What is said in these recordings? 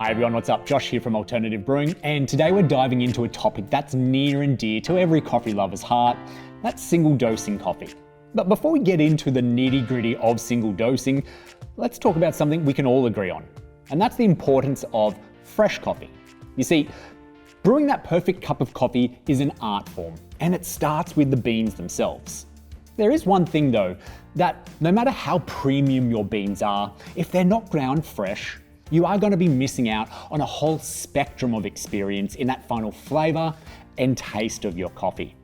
Hi everyone, what's up? Josh here from Alternative Brewing, and today we're diving into a topic that's near and dear to every coffee lover's heart. That's single dosing coffee. But before we get into the nitty-gritty of single dosing, let's talk about something we can all agree on, and that's the importance of fresh coffee. You see, brewing that perfect cup of coffee is an art form, and it starts with the beans themselves. There is one thing though, that no matter how premium your beans are, if they're not ground fresh, you are going to be missing out on a whole spectrum of experience in that final flavor and taste of your coffee.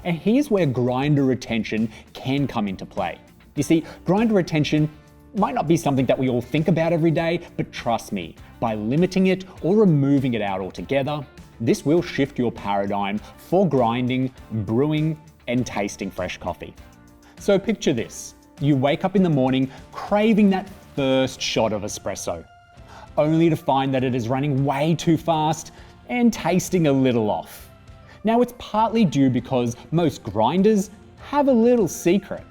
And here's where grinder retention can come into play. You see, grinder retention might not be something that we all think about every day, but trust me, by limiting it or removing it out altogether, this will shift your paradigm for grinding, brewing, and tasting fresh coffee. So picture this. You wake up in the morning craving that first shot of espresso, only to find that it is running way too fast and tasting a little off. Now it's partly due because most grinders have a little secret.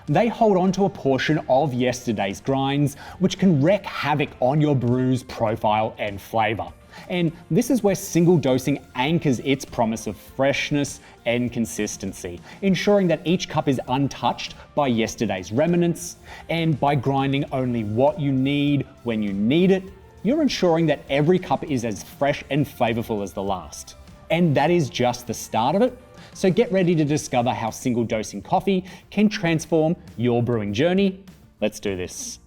They hold on to a portion of yesterday's grinds, which can wreak havoc on your brew's profile and flavor. And this is where single dosing anchors its promise of freshness and consistency, ensuring that each cup is untouched by yesterday's remnants, and by grinding only what you need when you need it, you're ensuring that every cup is as fresh and flavorful as the last. And that is just the start of it. So get ready to discover how single dosing coffee can transform your brewing journey. Let's do this.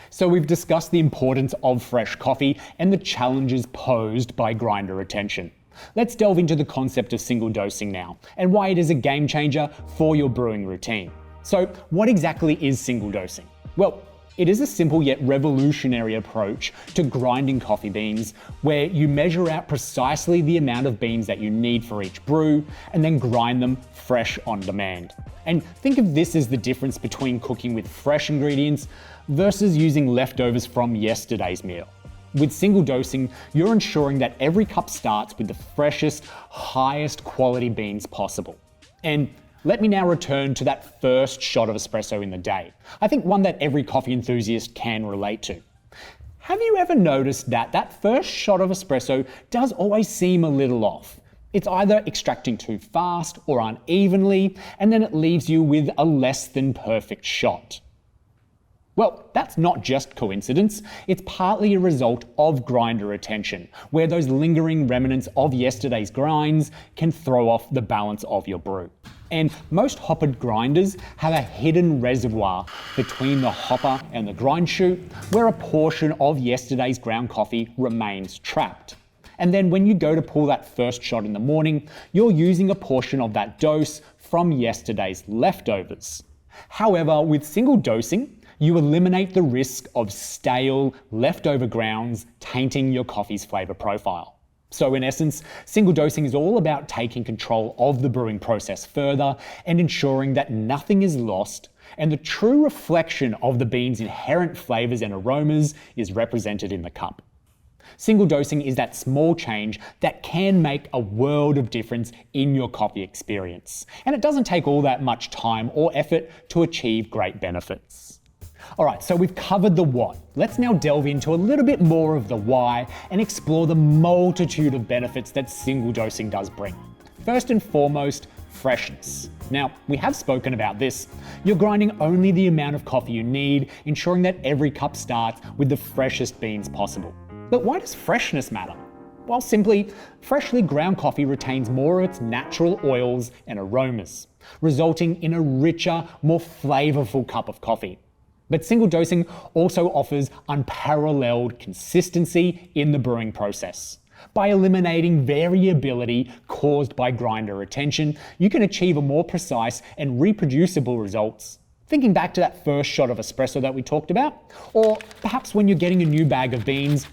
So we've discussed the importance of fresh coffee and the challenges posed by grinder retention. Let's delve into the concept of single dosing now and why it is a game changer for your brewing routine. So what exactly is single dosing? Well, it is a simple yet revolutionary approach to grinding coffee beans where you measure out precisely the amount of beans that you need for each brew and then grind them fresh on demand. And think of this as the difference between cooking with fresh ingredients versus using leftovers from yesterday's meal. With single dosing, you're ensuring that every cup starts with the freshest, highest quality beans possible. And let me now return to that first shot of espresso in the day. I think one that every coffee enthusiast can relate to. Have you ever noticed that that first shot of espresso does always seem a little off? It's either extracting too fast or unevenly, and then it leaves you with a less than perfect shot. Well, that's not just coincidence, it's partly a result of grinder retention, where those lingering remnants of yesterday's grinds can throw off the balance of your brew. And most hoppered grinders have a hidden reservoir between the hopper and the grind chute, where a portion of yesterday's ground coffee remains trapped. And then when you go to pull that first shot in the morning, you're using a portion of that dose from yesterday's leftovers. However, with single dosing, you eliminate the risk of stale, leftover grounds tainting your coffee's flavor profile. So in essence, single dosing is all about taking control of the brewing process further and ensuring that nothing is lost and the true reflection of the bean's inherent flavors and aromas is represented in the cup. Single dosing is that small change that can make a world of difference in your coffee experience. And it doesn't take all that much time or effort to achieve great benefits. Alright, so we've covered the what. Let's now delve into a little bit more of the why and explore the multitude of benefits that single dosing does bring. First and foremost, freshness. Now, we have spoken about this. You're grinding only the amount of coffee you need, ensuring that every cup starts with the freshest beans possible. But why does freshness matter? Well, simply, freshly ground coffee retains more of its natural oils and aromas, resulting in a richer, more flavorful cup of coffee. But single dosing also offers unparalleled consistency in the brewing process. By eliminating variability caused by grinder retention, you can achieve a more precise and reproducible results. Thinking back to that first shot of espresso that we talked about, or perhaps when you're getting a new bag of beans,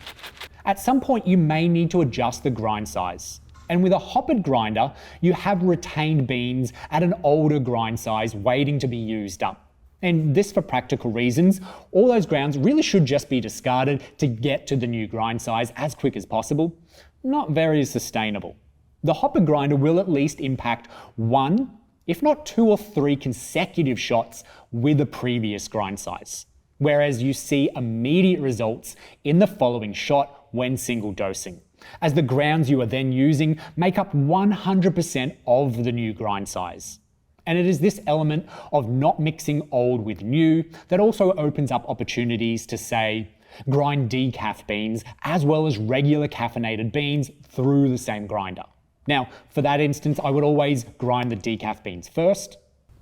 at some point you may need to adjust the grind size. And with a hoppered grinder, you have retained beans at an older grind size waiting to be used up. And this for practical reasons, all those grounds really should just be discarded to get to the new grind size as quick as possible. Not very sustainable. The hopper grinder will at least impact 1 if not 2 or 3 consecutive shots with a previous grind size. Whereas you see immediate results in the following shot when single dosing, as the grounds you are then using make up 100% of the new grind size. And it is this element of not mixing old with new that also opens up opportunities to, say, grind decaf beans as well as regular caffeinated beans through the same grinder. Now, for that instance, I would always grind the decaf beans first,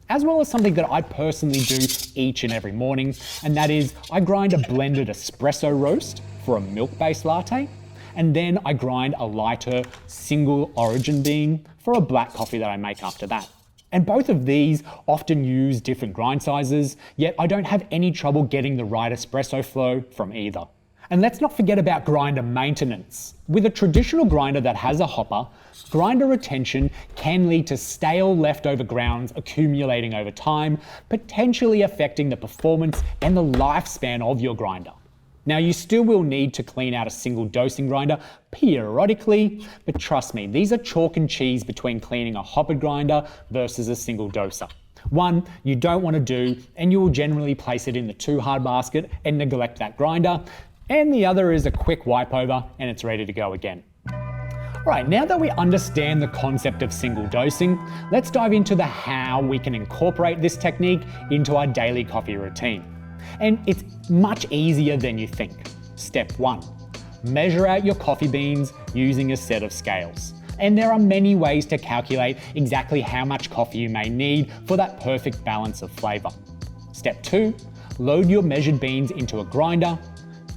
as well as something that I personally do each and every morning, and that is I grind a blended espresso roast for a milk-based latte, and then I grind a lighter single origin bean for a black coffee that I make after that. And both of these often use different grind sizes, yet I don't have any trouble getting the right espresso flow from either. And let's not forget about grinder maintenance. With a traditional grinder that has a hopper, grinder retention can lead to stale leftover grounds accumulating over time, potentially affecting the performance and the lifespan of your grinder. Now, you still will need to clean out a single dosing grinder periodically, but trust me, these are chalk and cheese between cleaning a hoppered grinder versus a single doser. One you don't want to do, and you will generally place it in the too hard basket and neglect that grinder, and the other is a quick wipe over and it's ready to go again. Alright, now that we understand the concept of single dosing, let's dive into the how we can incorporate this technique into our daily coffee routine. And it's much easier than you think. Step 1. Measure out your coffee beans using a set of scales. And there are many ways to calculate exactly how much coffee you may need for that perfect balance of flavour. Step 2. Load your measured beans into a grinder.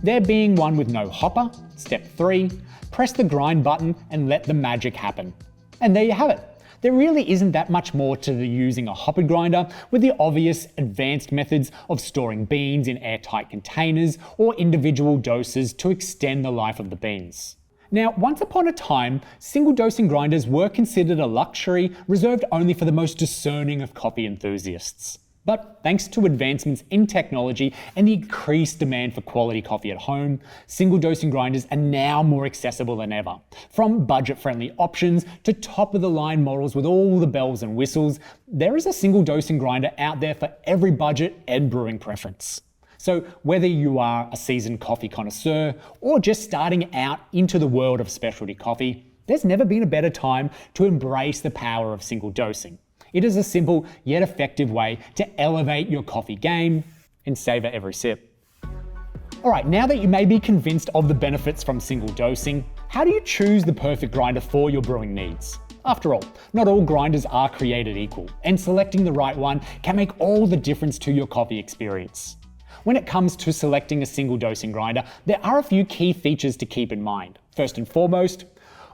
There being one with no hopper. Step 3. Press the grind button and let the magic happen. And there you have it. There really isn't that much more to using a hoppered grinder, with the obvious advanced methods of storing beans in airtight containers or individual doses to extend the life of the beans. Now, once upon a time, single dosing grinders were considered a luxury reserved only for the most discerning of coffee enthusiasts. But thanks to advancements in technology and the increased demand for quality coffee at home, single dosing grinders are now more accessible than ever. From budget-friendly options to top-of-the-line models with all the bells and whistles, there is a single dosing grinder out there for every budget and brewing preference. So whether you are a seasoned coffee connoisseur or just starting out into the world of specialty coffee, there's never been a better time to embrace the power of single dosing. It is a simple yet effective way to elevate your coffee game and savor every sip. Alright, now that you may be convinced of the benefits from single dosing, how do you choose the perfect grinder for your brewing needs? After all, not all grinders are created equal, and selecting the right one can make all the difference to your coffee experience. When it comes to selecting a single dosing grinder, there are a few key features to keep in mind. First and foremost,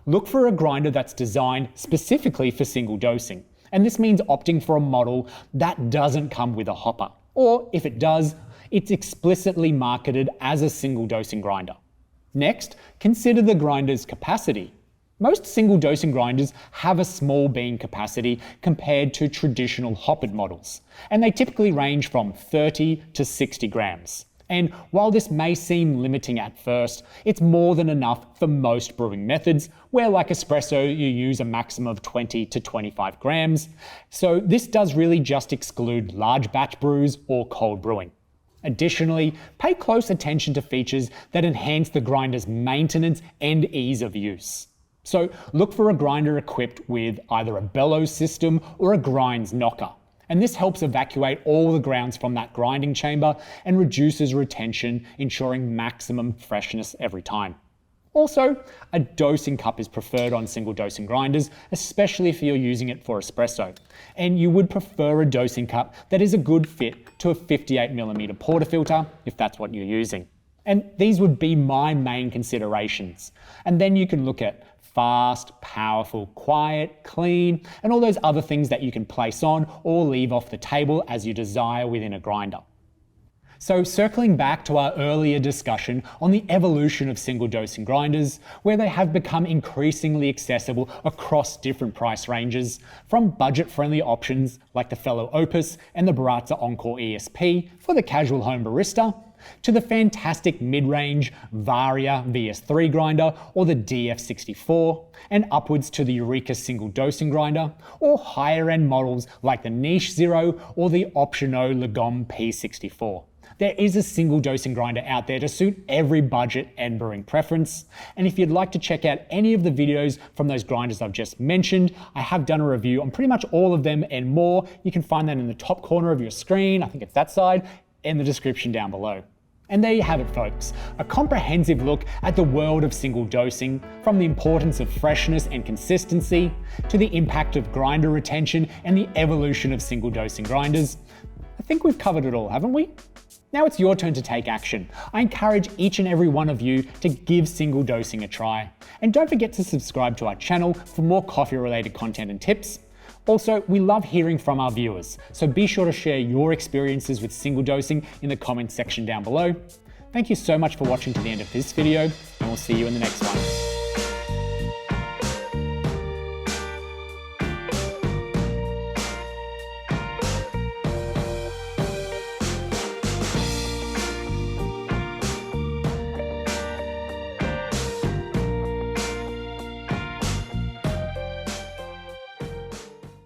look for a grinder that's designed specifically for single dosing. And this means opting for a model that doesn't come with a hopper, or if it does, it's explicitly marketed as a single dosing grinder. Next, consider the grinder's capacity. Most single dosing grinders have a small bean capacity compared to traditional hoppered models, and they typically range from 30 to 60 grams. And while this may seem limiting at first, it's more than enough for most brewing methods, where like espresso you use a maximum of 20 to 25 grams. So this does really just exclude large batch brews or cold brewing. Additionally, pay close attention to features that enhance the grinder's maintenance and ease of use. So look for a grinder equipped with either a bellows system or a grinds knocker. And this helps evacuate all the grounds from that grinding chamber and reduces retention, ensuring maximum freshness every time. Also, a dosing cup is preferred on single dosing grinders, especially if you're using it for espresso. And you would prefer a dosing cup that is a good fit to a 58mm portafilter if that's what you're using. And these would be my main considerations. And then you can look at fast, powerful, quiet, clean, and all those other things that you can place on or leave off the table as you desire within a grinder. So circling back to our earlier discussion on the evolution of single dosing grinders, where they have become increasingly accessible across different price ranges, from budget-friendly options like the Fellow Opus and the Baratza Encore ESP for the casual home barista, to the fantastic mid-range Varia VS3 grinder or the DF64, and upwards to the Eureka single dosing grinder, or higher end models like the Niche Zero or the Optiono Lagom P64. There is a single dosing grinder out there to suit every budget and brewing preference. And if you'd like to check out any of the videos from those grinders I've just mentioned, I have done a review on pretty much all of them and more. You can find that in the top corner of your screen, I think it's that side, in the description down below. And there you have it, folks, a comprehensive look at the world of single dosing, from the importance of freshness and consistency, to the impact of grinder retention and the evolution of single dosing grinders. I think we've covered it all, haven't we? Now it's your turn to take action. I encourage each and every one of you to give single dosing a try. And don't forget to subscribe to our channel for more coffee-related content and tips. Also, we love hearing from our viewers, so be sure to share your experiences with single dosing in the comments section down below. Thank you so much for watching to the end of this video, and we'll see you in the next one.